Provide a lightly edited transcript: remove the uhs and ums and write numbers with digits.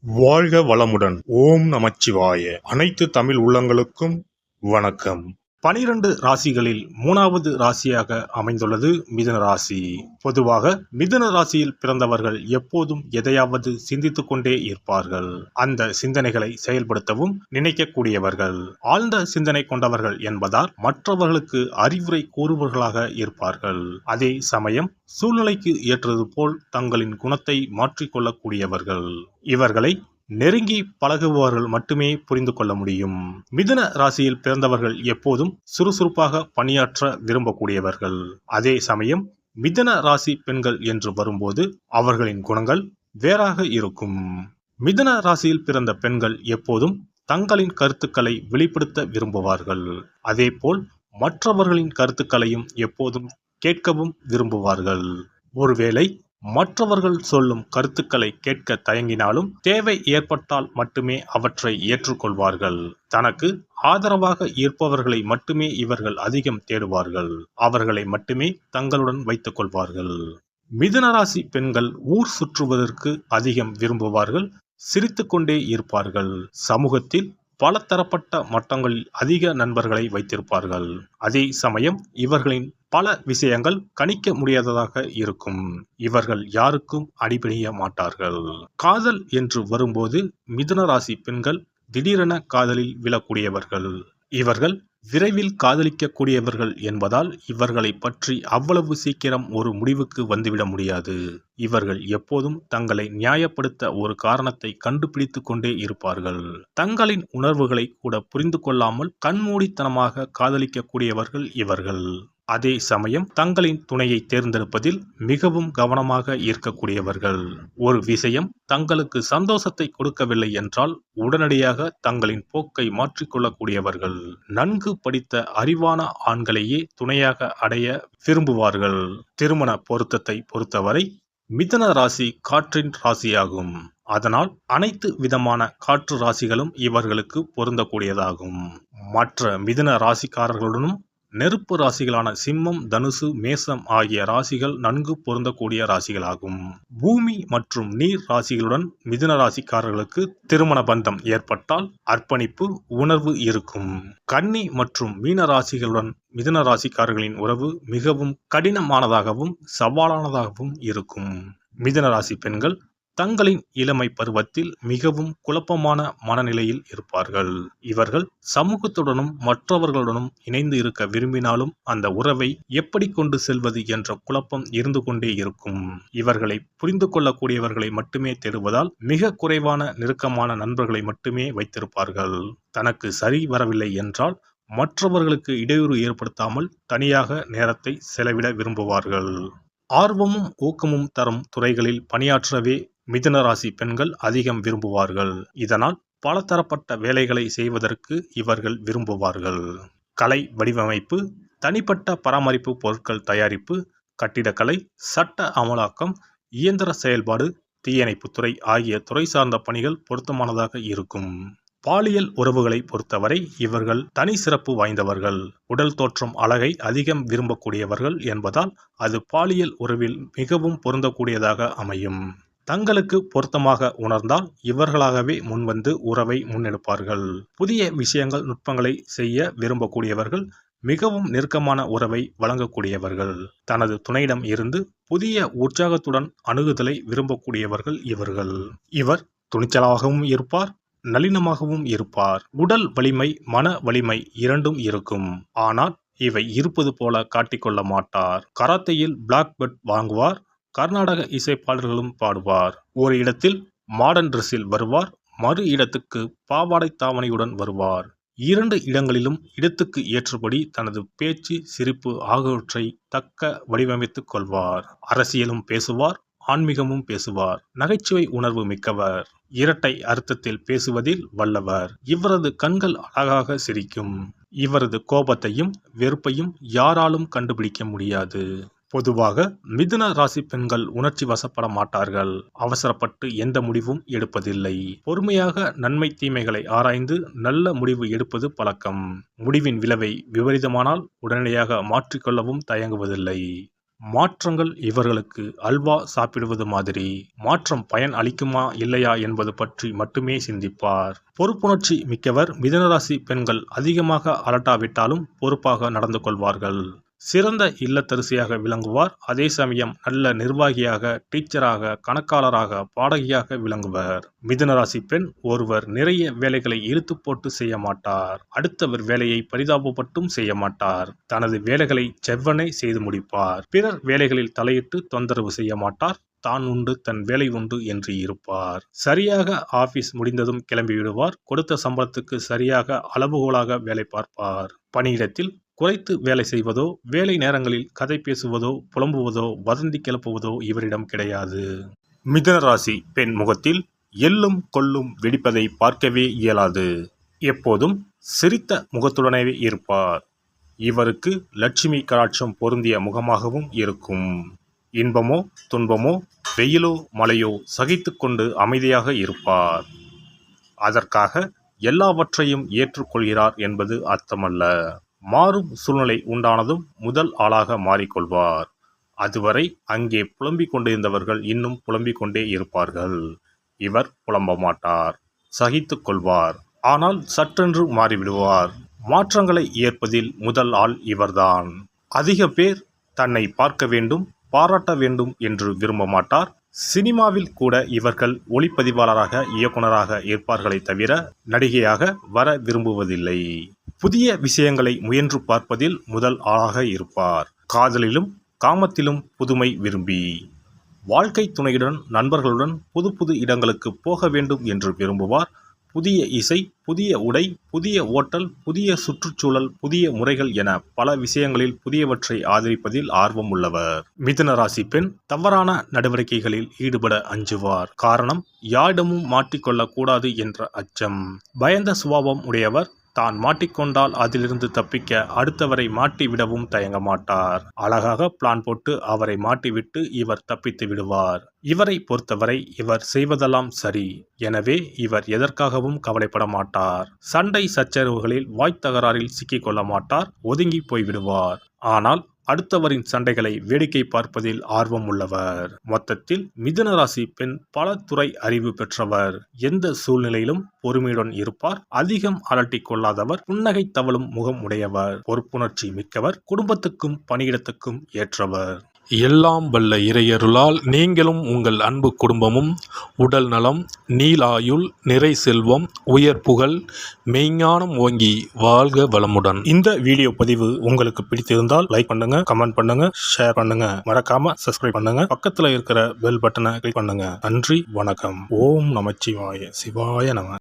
வாழ்க வளமுடன். ஓம் நமச்சிவாய. அனைத்து தமிழ் உள்ளங்களுக்கும் வணக்கம். 12 ராசிகளில் 3வது ராசியாக அமைந்துள்ளது மிதுன ராசி. பொதுவாக மிதுன ராசியில் பிறந்தவர்கள் எப்போதும் எதையாவது சிந்தித்துக் கொண்டே இருப்பார்கள். அந்த சிந்தனைகளை செயல்படுத்தவும் நினைக்கக்கூடியவர்கள். ஆழ்ந்த சிந்தனை கொண்டவர்கள் என்பதால் மற்றவர்களுக்கு அறிவுரை கூறுபவர்களாக இருப்பார்கள். அதே சமயம் சூழ்நிலைக்கு ஏற்றது போல் தங்களின் குணத்தை மாற்றிக்கொள்ளக்கூடியவர்கள். இவர்களை நெருங்கி பழகுபவர்கள் மட்டுமே புரிந்து கொள்ள முடியும். மிதுன ராசியில் பிறந்தவர்கள் எப்போதும் சுறுசுறுப்பாக பணியாற்ற விரும்பக்கூடியவர்கள். அதே சமயம் மிதுன ராசி பெண்கள் என்று வரும்போது அவர்களின் குணங்கள் வேறாக இருக்கும். மிதுன ராசியில் பிறந்த பெண்கள் எப்போதும் தங்களின் கருத்துக்களை வெளிப்படுத்த விரும்புவார்கள். அதேபோல் மற்றவர்களின் கருத்துக்களையும் எப்போதும் கேட்கவும் விரும்புவார்கள். ஒருவேளை மற்றவர்கள் சொல்லும் கருத்துக்களை கேட்க தயங்கினாலும் தேவை ஏற்பட்டால் மட்டுமே அவற்றை ஏற்றுக்கொள்வார்கள். தனக்கு ஆதரவாக இருப்பவர்களை மட்டுமே இவர்கள் அதிகம் தேடுவார்கள். அவர்களை மட்டுமே தங்களுடன் வைத்துக் கொள்வார்கள். மிதுனராசி பெண்கள் ஊர் சுற்றுவதற்கு அதிகம் விரும்புவார்கள். சிரித்துக்கொண்டே இருப்பார்கள். சமூகத்தில் பல தரப்பட்ட மட்டங்களில் அதிக நண்பர்களை வைத்திருப்பார்கள். அதே சமயம் இவர்களின் பல விஷயங்கள் கணிக்க முடியாததாக இருக்கும். இவர்கள் யாருக்கும் அடிபணிய மாட்டார்கள். காதல் என்று வரும்போது மிதுன ராசி பெண்கள் திடீரென காதலில் விழக்கூடியவர்கள். இவர்கள் விரைவில் காதலிக்கக்கூடியவர்கள் என்பதால் இவர்களை பற்றி அவ்வளவு சீக்கிரம் ஒரு முடிவுக்கு வந்துவிட முடியாது. இவர்கள் எப்போதும் தங்களை நியாயப்படுத்த ஒரு காரணத்தை கண்டுபிடித்து கொண்டே இருப்பார்கள். தங்களின் உணர்வுகளை கூட புரிந்து கொள்ளாமல் கண்மூடித்தனமாக காதலிக்கக்கூடியவர்கள் இவர்கள். அதே சமயம் தங்களின் துணையை தேர்ந்தெடுப்பதில் மிகவும் கவனமாக இருக்கக்கூடியவர்கள். ஒரு விஷயம் தங்களுக்கு சந்தோஷத்தை கொடுக்கவில்லை என்றால் உடனடியாக தங்களின் போக்கை மாற்றிக்கொள்ளக்கூடியவர்கள். நன்கு படித்த அறிவான ஆண்களையே துணையாக அடைய விரும்புவார்கள். திருமண பொருத்தத்தை பொறுத்தவரை மிதுன ராசி காற்றின் ராசியாகும். அதனால் அனைத்து விதமான காற்று ராசிகளும் இவர்களுக்கு பொருந்தக்கூடியதாகும். மற்ற மிதுன ராசிக்காரர்களுடனும் நெருப்பு ராசிகளான சிம்மம், தனுசு, மேசம் ஆகிய ராசிகள் நன்கு பொருந்தக்கூடிய ராசிகளாகும். பூமி மற்றும் நீர் ராசிகளுடன் மிதுன ராசிக்காரர்களுக்கு திருமண பந்தம் ஏற்பட்டால் அர்ப்பணிப்பு உணர்வு இருக்கும். கன்னி மற்றும் மீன ராசிகளுடன் மிதுன ராசிக்காரர்களின் உறவு மிகவும் கடினமானதாகவும் சவாலானதாகவும் இருக்கும். மிதுன ராசி பெண்கள் தங்களின் இளமை பருவத்தில் மிகவும் குழப்பமான மனநிலையில் இருப்பார்கள். இவர்கள் சமூகத்துடனும் மற்றவர்களுடனும் இணைந்து இருக்க விரும்பினாலும் அந்த உறவை எப்படி கொண்டு செல்வது என்ற குழப்பம் இருந்து கொண்டே இருக்கும். இவர்களை புரிந்து கொள்ளக்கூடியவர்களை மட்டுமே தேடுவதால் மிக குறைவான நெருக்கமான நண்பர்களை மட்டுமே வைத்திருப்பார்கள். தனக்கு சரி வரவில்லை என்றால் மற்றவர்களுக்கு இடையூறு ஏற்படுத்தாமல் தனியாக நேரத்தை செலவிட விரும்புவார்கள். ஆர்வமும் ஊக்கமும் தரும் துறைகளில் பணியாற்றவே மிதுன ராசி பெண்கள் அதிகம் விரும்புவார்கள். இதனால் பல தரப்பட்ட வேலைகளை செய்வதற்கு இவர்கள் விரும்புவார்கள். கலை வடிவமைப்பு, தனிப்பட்ட பராமரிப்பு பொருட்கள் தயாரிப்பு, கட்டிடக்கலை, சட்ட அமலாக்கம், இயந்திர செயல்பாடு, தீயணைப்புத்துறை ஆகிய துறை சார்ந்த பணிகள் பொருத்தமானதாக இருக்கும். பாலியல் உறவுகளை பொறுத்தவரை இவர்கள் தனி சிறப்பு வாய்ந்தவர்கள். உடல் தோற்றம் அழகை அதிகம் விரும்பக்கூடியவர்கள் என்பதால் அது பாலியல் உறவில் மிகவும் பொருந்தக்கூடியதாக அமையும். தங்களுக்கு பொருத்தமாக உணர்ந்தால் இவர்களாகவே முன்வந்து உறவை முன்னெடுப்பார்கள். புதிய விஷயங்கள், நுட்பங்களை செய்ய விரும்பக்கூடியவர்கள். மிகவும் நெருக்கமான உறவை வழங்கக்கூடியவர்கள். தனது துணையிடம் இருந்து புதிய உற்சாகத்துடன் அணுகுதலை விரும்பக்கூடியவர்கள் இவர்கள். இவர் துணிச்சலாகவும் இருப்பார், நளினமாகவும் இருப்பார். உடல் வலிமை, மன வலிமை இரண்டும் இருக்கும். ஆனால் இவை இருப்பது போல காட்டிக்கொள்ள மாட்டார். கராத்தையில் பிளாக் பெல்ட் வாங்குவார். கர்நாடக இசைப்பாடல்களும் பாடுவார். ஒரு இடத்தில் மாடர்ன் ட்ரெஸ்ஸில் வருவார், மறு இடத்துக்கு பாவாடை தாவணியுடன் வருவார். 2 இடங்களிலும் இடத்துக்கு ஏற்றபடி தனது பேச்சு, சிரிப்பு ஆகியவற்றை தக்க வடிவமைத்துக் கொள்வார். அரசியலும் பேசுவார், ஆன்மீகமும் பேசுவார். நகைச்சுவை உணர்வு மிக்கவர். இரட்டை அர்த்தத்தில் பேசுவதில் வல்லவர். இவரது கண்கள் அழகாக சிரிக்கும். இவரது கோபத்தையும் வெறுப்பையும் யாராலும் கண்டுபிடிக்க முடியாது. பொதுவாக மிதுன ராசி பெண்கள் உணர்ச்சி வசப்பட மாட்டார்கள். அவசரப்பட்டு எந்த முடிவும் எடுப்பதில்லை. பொறுமையாக நன்மை தீமைகளை ஆராய்ந்து நல்ல முடிவு எடுப்பது பழக்கம். முடிவின் விளைவை விபரீதமானால் உடனடியாக மாற்றிக்கொள்ளவும் தயங்குவதில்லை. மாற்றங்கள் இவர்களுக்கு அல்வா சாப்பிடுவது மாதிரி. மாற்றம் பயன் அளிக்குமா இல்லையா என்பது பற்றி மட்டுமே சிந்திப்பார். பொறுப்புணர்ச்சி மிக்கவர். மிதுனராசி பெண்கள் அதிகமாக அலட்டாவிட்டாலும் பொறுப்பாக நடந்து கொள்வார்கள். சிறந்த இல்லத்தரசியாக விளங்குவார். அதே சமயம் நல்ல நிர்வாகியாக, டீச்சராக, கணக்காளராக, பாடகியாக விளங்குவர். மிதுனராசி பெண் ஒருவர் நிறைய வேலைகளை இழுத்து போட்டு செய்ய மாட்டார். அடுத்தவர் வேலையை பரிதாபப்பட்டும் செய்ய மாட்டார். தனது வேலைகளை செவ்வனே செய்து முடிப்பார். பிறர் வேலைகளில் தலையிட்டு தொந்தரவு செய்ய மாட்டார். தான் உண்டு தன் வேலை உண்டு என்று இருப்பார். சரியாக ஆபீஸ் முடிந்ததும் கிளம்பி விடுவார். கொடுத்த சம்பளத்துக்கு சரியாக அளவுகோலாக வேலை பார்ப்பார். பணியிடத்தில் குறைத்து வேலை செய்வதோ, வேலை நேரங்களில் கதை பேசுவதோ, புலம்புவதோ, வதந்தி கிளப்புவதோ இவரிடம் கிடையாது. மிதுன ராசி பெண் முகத்தில் எள்ளும் கொள்ளும் வெடிப்பதை பார்க்கவே இயலாது. எப்போதும் சிரித்த முகத்துடனே இருப்பார். இவருக்கு லட்சுமி கடாட்சம் பொருந்திய முகமாகவும் இருக்கும். இன்பமோ துன்பமோ வெயிலோ மழையோ சகித்து கொண்டு அமைதியாக இருப்பார். அதற்காக எல்லாவற்றையும் ஏற்றுக்கொள்கிறார் என்பது அர்த்தமல்ல. மாறும் சூழ்நிலை உண்டானதும் முதல் ஆளாக மாறிக்கொள்வார். அதுவரை அங்கே புலம்பிக் கொண்டிருந்தவர்கள் இன்னும் புலம்பிக் கொண்டே இருப்பார்கள். இவர் புலம்ப மாட்டார், சகித்து கொள்வார். ஆனால் சற்றென்று மாறிவிடுவார். மாற்றங்களை ஏற்பதில் முதல் ஆள் இவர்தான். அதிக பேர் தன்னை பார்க்க வேண்டும், பாராட்ட வேண்டும் என்று விரும்ப மாட்டார். சினிமாவில் கூட இவர்கள் ஒளிப்பதிவாளராக, இயக்குனராக இருப்பார்களே தவிர நடிகையாக வர விரும்புவதில்லை. புதிய விஷயங்களை முயன்று பார்ப்பதில் முதல் ஆளாக இருப்பார். காதலிலும் காமத்திலும் புதுமை விரும்பி, வாழ்க்கை துணையுடன் நண்பர்களுடன் புது புது இடங்களுக்கு போக வேண்டும் என்று விரும்புவார். புதிய இசை, புதிய உடை, புதிய ஓட்டல், புதிய சுற்றுச்சூழல், புதிய முறைகள் என பல விஷயங்களில் புதியவற்றை ஆதரிப்பதில் ஆர்வம் உள்ளவர். மிதுன ராசி பெண் தவறான நடவடிக்கைகளில் ஈடுபட அஞ்சுவார். காரணம், யாரிடமும் மாட்டிக்கொள்ளக் கூடாது என்ற அச்சம். பயந்த சுபாவம் உடையவர். தான் மாட்டிக்கொண்டால் அதிலிருந்து தப்பிக்க அடுத்தவரை மாட்டிவிடவும் தயங்க மாட்டார். அழகாக பிளான் போட்டு அவரை மாட்டிவிட்டு இவர் தப்பித்து விடுவார். இவரை பொறுத்தவரை இவர் செய்வதெல்லாம் சரி. எனவே இவர் எதற்காகவும் கவலைப்பட மாட்டார். சண்டை சச்சரவுகளில் வாய்த்தகராறில் சிக்கிக்கொள்ள மாட்டார். ஒதுங்கி போய்விடுவார். ஆனால் அடுத்தவரின் சண்டைகளை வேடிக்கை பார்ப்பதில் ஆர்வம் உள்ளவர். மொத்தத்தில் மிதுன ராசி பெண் பல துறை அறிவு பெற்றவர். எந்த சூழ்நிலையிலும் பொறுமையுடன் இருப்பார். அதிகம் அலட்டிக் கொள்ளாதவர். புன்னகை தவழும் முகம் உடையவர். பொறுப்புணர்ச்சி மிக்கவர். குடும்பத்துக்கும் பணியிடத்துக்கும் ஏற்றவர். எல்லாம் வல்ல இறையருளால் நீங்களும் உங்கள் அன்பு குடும்பமும் உடல் நலம், நீலாயுள், நிறை செல்வம், உயர் புகழ், மெய்ஞானம் ஓங்கி வாழ்க வளமுடன். இந்த வீடியோ பதிவு உங்களுக்கு பிடித்திருந்தால் லைக் பண்ணுங்க, கமெண்ட் பண்ணுங்க, ஷேர் பண்ணுங்க. மறக்காம சப்ஸ்கிரைப் பண்ணுங்க. பக்கத்துல இருக்கிற பெல் பட்டனை கிளிக் பண்ணுங்க. நன்றி, வணக்கம். ஓம் நமச்சிவாய. சிவாய நம.